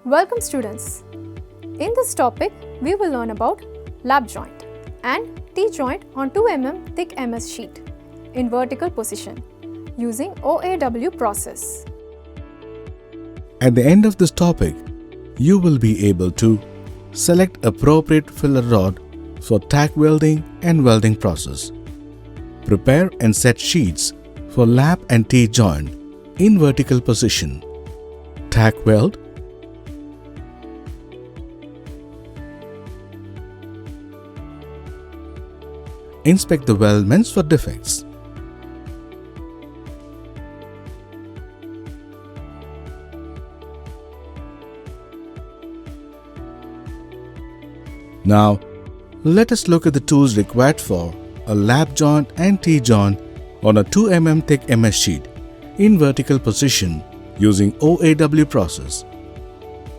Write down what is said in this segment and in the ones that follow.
Welcome students. In this topic, we will learn about lap joint and T-joint on 2 mm thick MS sheet in vertical position using OAW process. At the end of this topic, you will be able to select appropriate filler rod for tack welding and welding process. Prepare and set sheets for lap and T-joint in vertical position. Tack weld. Inspect the weldments for defects. Now, let us look at the tools required for a lap joint and T-joint on a 2 mm thick MS sheet in vertical position using OAW process.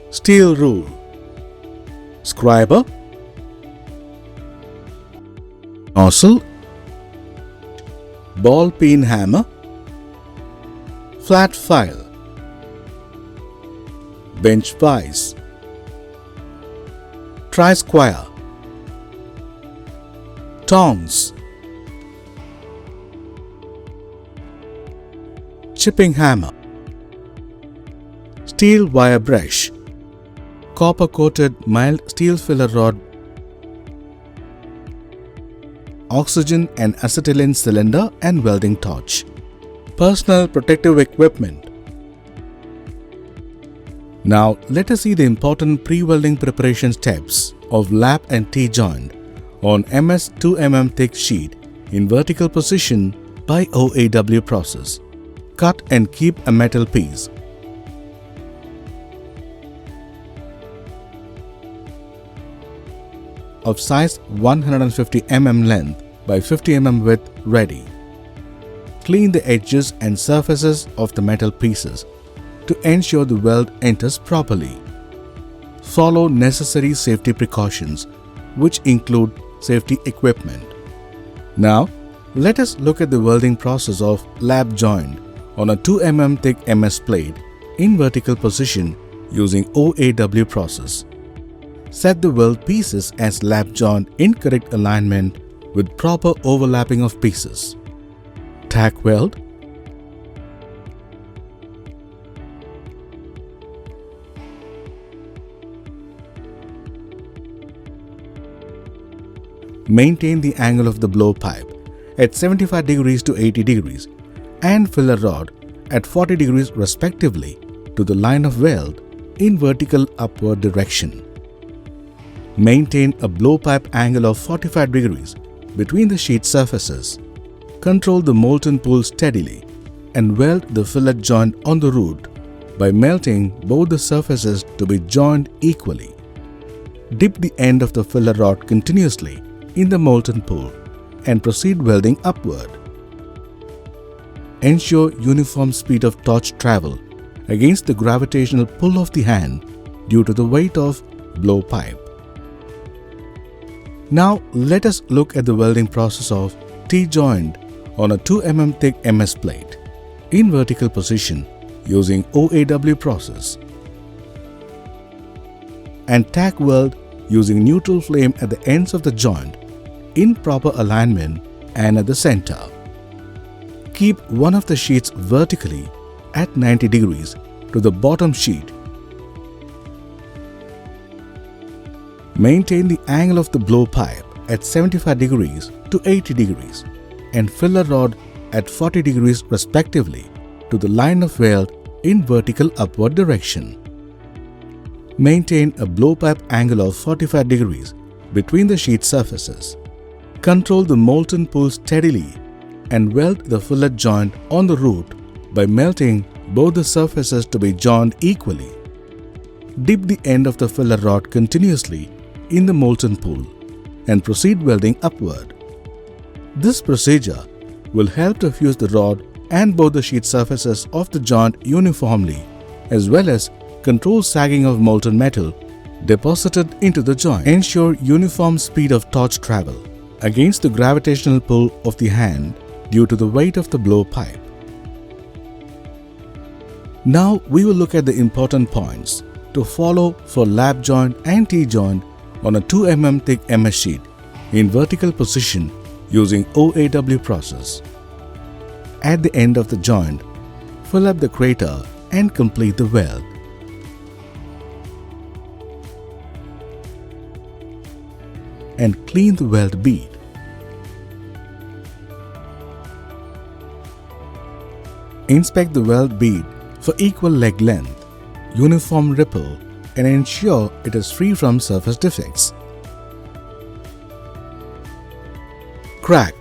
Steel rule, scriber, nozzle, ball peen hammer, flat file, bench vise, tri-square, tongs, chipping hammer, steel wire brush, copper coated mild steel filler rod, oxygen and acetylene cylinder and welding torch, personal protective equipment. Now let us see the important pre-welding preparation steps of lap and T-joint on MS 2 mm thick sheet in vertical position by OAW process. Cut and keep a metal piece. Of size 150 mm length by 50 mm width ready. Clean the edges and surfaces of the metal pieces to ensure the weld enters properly. Follow necessary safety precautions, which include safety equipment. Now, let us look at the welding process of lap joint on a 2 mm thick MS plate in vertical position using OAW process. Set the weld pieces as lap joint in correct alignment with proper overlapping of pieces. Tack weld. Maintain the angle of the blowpipe at 75 degrees to 80 degrees and filler rod at 40 degrees respectively to the line of weld in vertical upward direction. Maintain a blowpipe angle of 45 degrees between the sheet surfaces. Control the molten pool steadily and weld the fillet joint on the root by melting both the surfaces to be joined equally. Dip the end of the filler rod continuously in the molten pool and proceed welding upward. Ensure uniform speed of torch travel against the gravitational pull of the hand due to the weight of blowpipe. Now let us look at the welding process of T-joint on a 2 mm thick MS plate in vertical position using OAW process, and tack weld using neutral flame at the ends of the joint in proper alignment and at the center. Keep one of the sheets vertically at 90 degrees to the bottom sheet. Maintain the angle of the blowpipe at 75 degrees to 80 degrees and filler rod at 40 degrees respectively to the line of weld in vertical upward direction. Maintain a blowpipe angle of 45 degrees between the sheet surfaces. Control the molten pool steadily and weld the fillet joint on the root by melting both the surfaces to be joined equally. Dip the end of the filler rod continuously in the molten pool and proceed welding upward. This procedure will help to fuse the rod and both the sheet surfaces of the joint uniformly, as well as control sagging of molten metal deposited into the joint. Ensure uniform speed of torch travel against the gravitational pull of the hand due to the weight of the blowpipe. Now we will look at the important points to follow for lap joint and T-joint on a 2 mm thick MS sheet in vertical position using OAW process. At the end of the joint, fill up the crater and complete the weld. And clean the weld bead. Inspect the weld bead for equal leg length, uniform ripple, and ensure it is free from surface defects. Crack.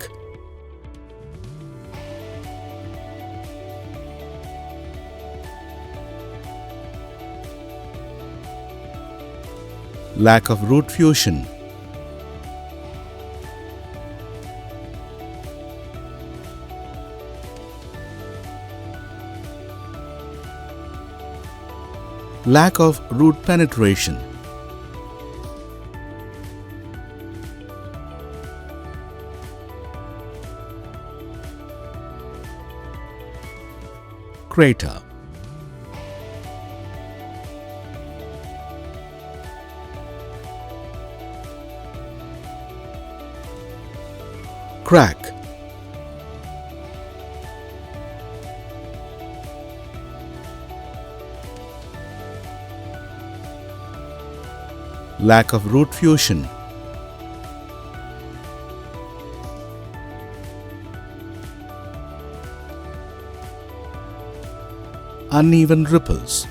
Lack of root fusion. Lack of root penetration. Crater. Crack. Lack of root fusion. Uneven ripples.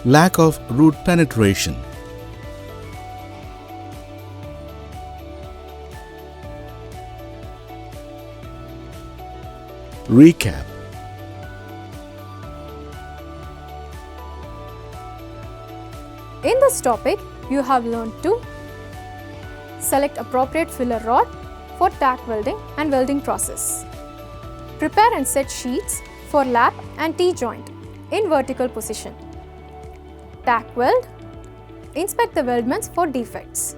Lack of root penetration. Recap. In this topic, you have learned to select appropriate filler rod for tack welding and welding process. Prepare and set sheets for lap and T-joint in vertical position. Tack weld. Inspect the weldments for defects.